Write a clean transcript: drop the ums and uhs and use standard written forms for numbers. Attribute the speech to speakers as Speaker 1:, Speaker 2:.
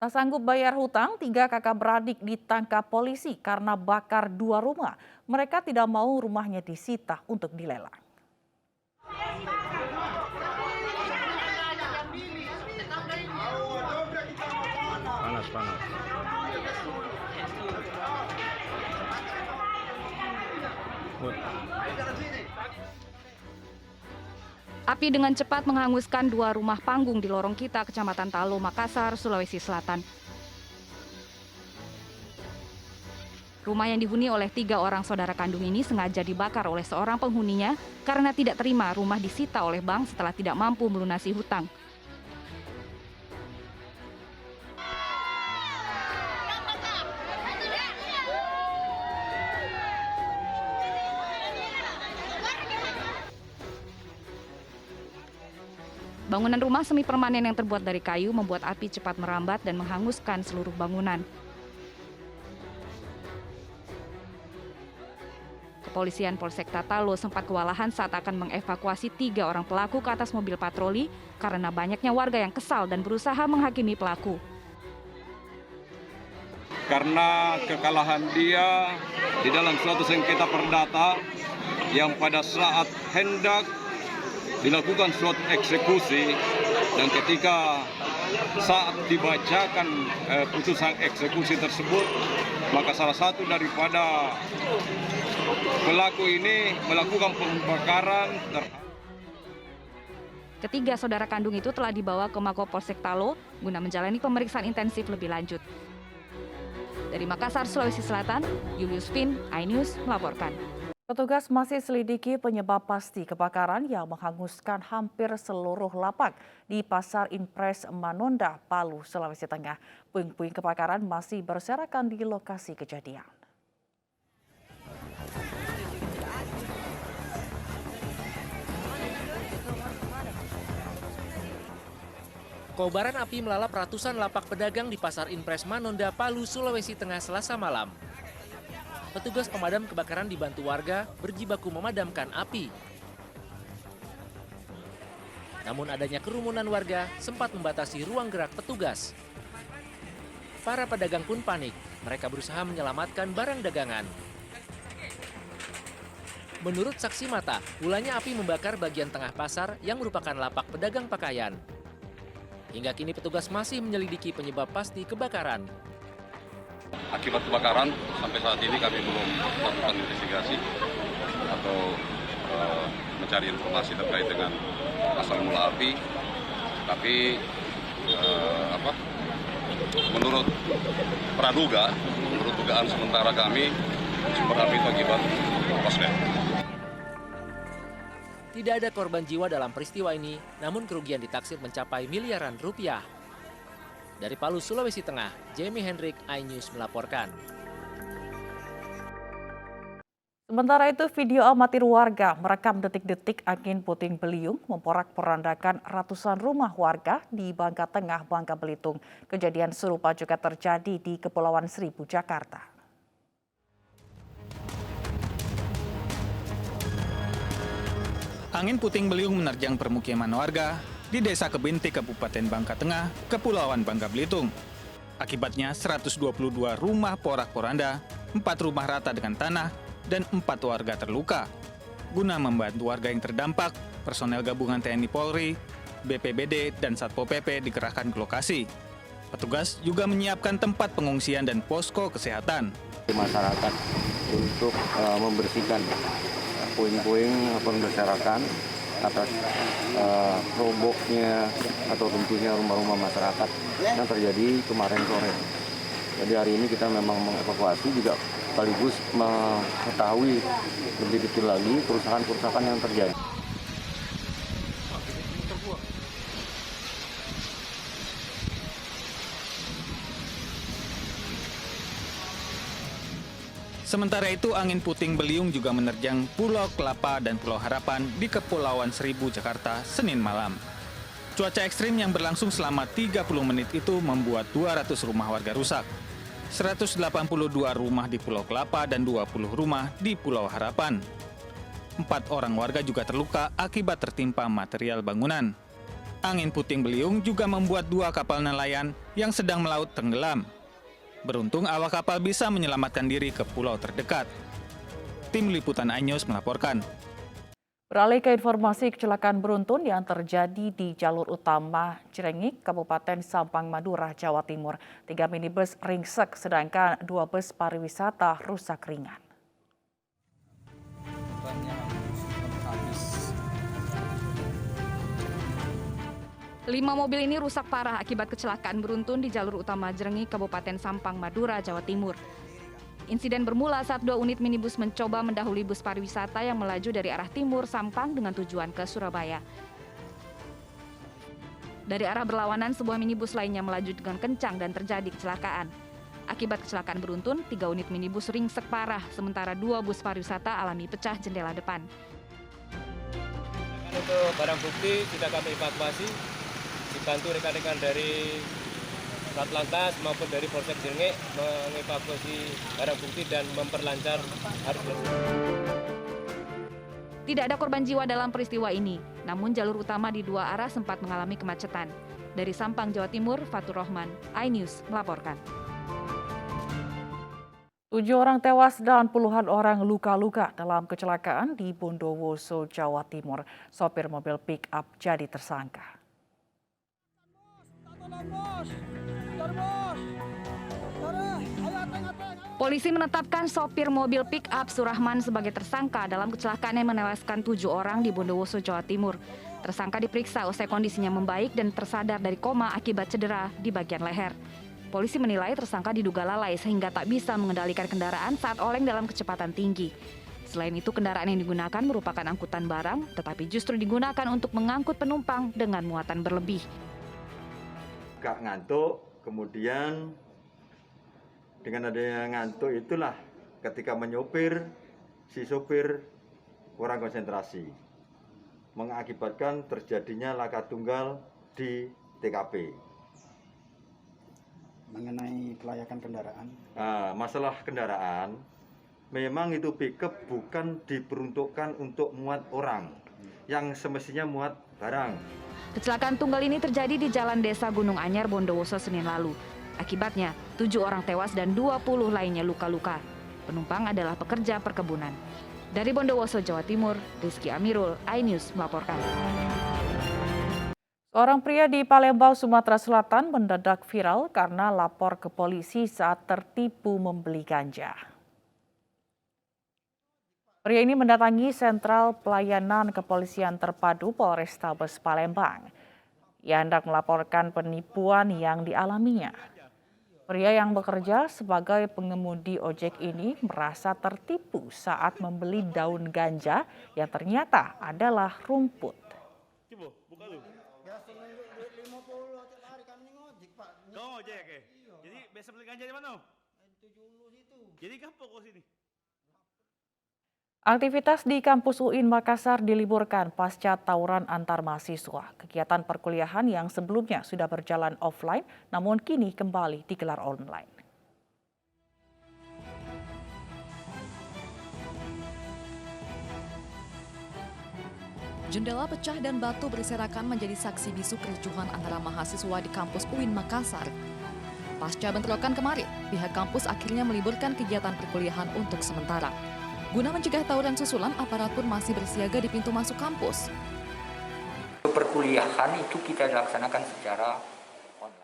Speaker 1: Tak sanggup bayar hutang, 3 kakak beradik ditangkap polisi karena bakar 2 rumah. Mereka tidak mau rumahnya disita untuk dilelang.
Speaker 2: Panas, panas.
Speaker 3: Api dengan cepat menghanguskan 2 rumah panggung di Lorong Kita, Kecamatan Talo, Makassar, Sulawesi Selatan. Rumah yang dihuni oleh 3 orang saudara kandung ini sengaja dibakar oleh seorang penghuninya karena tidak terima rumah disita oleh bank setelah tidak mampu melunasi hutang. Bangunan rumah semi permanen yang terbuat dari kayu membuat api cepat merambat dan menghanguskan seluruh bangunan. Kepolisian Polsek Tatalo sempat kewalahan saat akan mengevakuasi 3 orang pelaku ke atas mobil patroli karena banyaknya warga yang kesal dan berusaha menghakimi pelaku.
Speaker 2: Karena kekalahan dia di dalam suatu sengketa perdata yang pada saat hendak dilakukan suatu eksekusi dan ketika saat dibacakan putusan eksekusi tersebut, maka salah satu daripada pelaku ini melakukan pembakaran.
Speaker 3: Ketiga saudara kandung itu telah dibawa ke Mako Polsek Talo guna menjalani pemeriksaan intensif lebih lanjut. Dari Makassar, Sulawesi Selatan, Julius Vin, iNews melaporkan.
Speaker 1: Petugas masih selidiki penyebab pasti kebakaran yang menghanguskan hampir seluruh lapak di Pasar Impres Manonda, Palu, Sulawesi Tengah. Puing-puing kebakaran masih berserakan di lokasi kejadian.
Speaker 4: Kobaran api melalap ratusan lapak pedagang di Pasar Impres Manonda, Palu, Sulawesi Tengah Selasa malam. Petugas pemadam kebakaran dibantu warga berjibaku memadamkan api. Namun adanya kerumunan warga sempat membatasi ruang gerak petugas. Para pedagang pun panik, mereka berusaha menyelamatkan barang dagangan. Menurut saksi mata, mulanya api membakar bagian tengah pasar yang merupakan lapak pedagang pakaian. Hingga kini petugas masih menyelidiki penyebab pasti kebakaran.
Speaker 2: Akibat kebakaran sampai saat ini kami belum melakukan investigasi atau mencari informasi terkait dengan asal mula api. Tapi menurut praduga, menurut dugaan sementara kami, sumber api itu akibat korslet.
Speaker 4: Tidak ada korban jiwa dalam peristiwa ini, namun kerugian ditaksir mencapai miliaran rupiah. Dari Palu, Sulawesi Tengah, Jamie Hendrik, iNews melaporkan.
Speaker 1: Sementara itu, video amatir warga merekam detik-detik angin puting beliung memporak-porandakan ratusan rumah warga di Bangka Tengah, Bangka Belitung. Kejadian serupa juga terjadi di Kepulauan Seribu, Jakarta.
Speaker 5: Angin puting beliung menerjang permukiman warga di Desa Kebinti, Kabupaten Bangka Tengah, Kepulauan Bangka Belitung. Akibatnya 122 rumah porak-poranda, 4 rumah rata dengan tanah, dan 4 warga terluka. Guna membantu warga yang terdampak, personel gabungan TNI Polri, BPBD, dan Satpol PP dikerahkan ke lokasi. Petugas juga menyiapkan tempat pengungsian dan posko kesehatan.
Speaker 6: Masyarakat untuk membersihkan puing-puing berserakan atas robohnya atau runtuhnya rumah-rumah masyarakat yang terjadi kemarin sore. Jadi hari ini kita memang mengevakuasi juga sekaligus mengetahui lebih detail lagi kerusakan-kerusakan yang terjadi.
Speaker 5: Sementara itu, angin puting beliung juga menerjang Pulau Kelapa dan Pulau Harapan di Kepulauan Seribu, Jakarta, Senin malam. Cuaca ekstrim yang berlangsung selama 30 menit itu membuat 200 rumah warga rusak. 182 rumah di Pulau Kelapa dan 20 rumah di Pulau Harapan. 4 orang warga juga terluka akibat tertimpa material bangunan. Angin puting beliung juga membuat 2 kapal nelayan yang sedang melaut tenggelam. Beruntung awak kapal bisa menyelamatkan diri ke pulau terdekat. Tim Liputan iNews melaporkan.
Speaker 1: Beralih ke informasi kecelakaan beruntun yang terjadi di jalur utama Cirengik, Kabupaten Sampang Madura, Jawa Timur. 3 minibus ringsek, sedangkan 2 bus pariwisata rusak ringan.
Speaker 3: 5 mobil ini rusak parah akibat kecelakaan beruntun di jalur utama Jrengik, Kabupaten Sampang Madura, Jawa Timur. Insiden bermula saat 2 unit minibus mencoba mendahului bus pariwisata yang melaju dari arah timur Sampang dengan tujuan ke Surabaya. Dari arah berlawanan, sebuah minibus lainnya melaju dengan kencang dan terjadi kecelakaan. Akibat kecelakaan beruntun, 3 unit minibus ringsek parah, sementara 2 bus pariwisata alami pecah jendela depan.
Speaker 7: Untuk barang bukti sudah kami evakuasi, dibantu rekan-rekan dari Satlantas maupun dari Polsek Jrengik mengevakuasi barang bukti dan memperlancar arus lalu lintas.
Speaker 3: Tidak ada korban jiwa dalam peristiwa ini, namun jalur utama di 2 arah sempat mengalami kemacetan. Dari Sampang, Jawa Timur, Fatur Rahman, iNews melaporkan.
Speaker 1: 7 orang tewas dan puluhan orang luka-luka dalam kecelakaan di Bondowoso, Jawa Timur. Sopir mobil pick-up jadi tersangka.
Speaker 3: Polisi menetapkan sopir mobil pick-up Surahman sebagai tersangka dalam kecelakaan yang menewaskan 7 orang di Bondowoso, Jawa Timur. Tersangka diperiksa usai kondisinya membaik dan tersadar dari koma akibat cedera di bagian leher. Polisi menilai tersangka diduga lalai sehingga tak bisa mengendalikan kendaraan saat oleng dalam kecepatan tinggi. Selain itu, kendaraan yang digunakan merupakan angkutan barang, tetapi justru digunakan untuk mengangkut penumpang dengan muatan berlebih.
Speaker 8: Gak ngantuk, kemudian dengan adanya ngantuk itulah ketika menyopir, si sopir kurang konsentrasi, mengakibatkan terjadinya laka tunggal di TKP.
Speaker 9: Mengenai kelayakan kendaraan?
Speaker 8: Masalah kendaraan, memang itu pickup bukan diperuntukkan untuk muat orang, yang semestinya muat barang.
Speaker 3: Kecelakaan tunggal ini terjadi di Jalan Desa Gunung Anyar, Bondowoso, Senin lalu. Akibatnya, 7 orang tewas dan 20 lainnya luka-luka. Penumpang adalah pekerja perkebunan. Dari Bondowoso, Jawa Timur, Rizky Amirul, iNews melaporkan.
Speaker 1: Seorang pria di Palembang, Sumatera Selatan mendadak viral karena lapor ke polisi saat tertipu membeli ganja. Pria ini mendatangi Sentral Pelayanan Kepolisian Terpadu Polrestabes Palembang. Ia hendak melaporkan penipuan yang dialaminya. Pria yang bekerja sebagai pengemudi ojek ini merasa tertipu saat membeli daun ganja yang ternyata adalah rumput.
Speaker 10: Jadi biasa beli ganja di mana? Jadi gampang kok sini.
Speaker 1: Aktivitas di kampus UIN Makassar diliburkan pasca tawuran antar mahasiswa. Kegiatan perkuliahan yang sebelumnya sudah berjalan offline, namun kini kembali digelar online.
Speaker 11: Jendela pecah dan batu berserakan menjadi saksi bisu kericuhan antara mahasiswa di kampus UIN Makassar. Pasca bentrokan kemarin, pihak kampus akhirnya meliburkan kegiatan perkuliahan untuk sementara. Guna mencegah tawuran susulan, aparat pun masih bersiaga di pintu masuk kampus.
Speaker 12: Perkuliahan itu kita laksanakan secara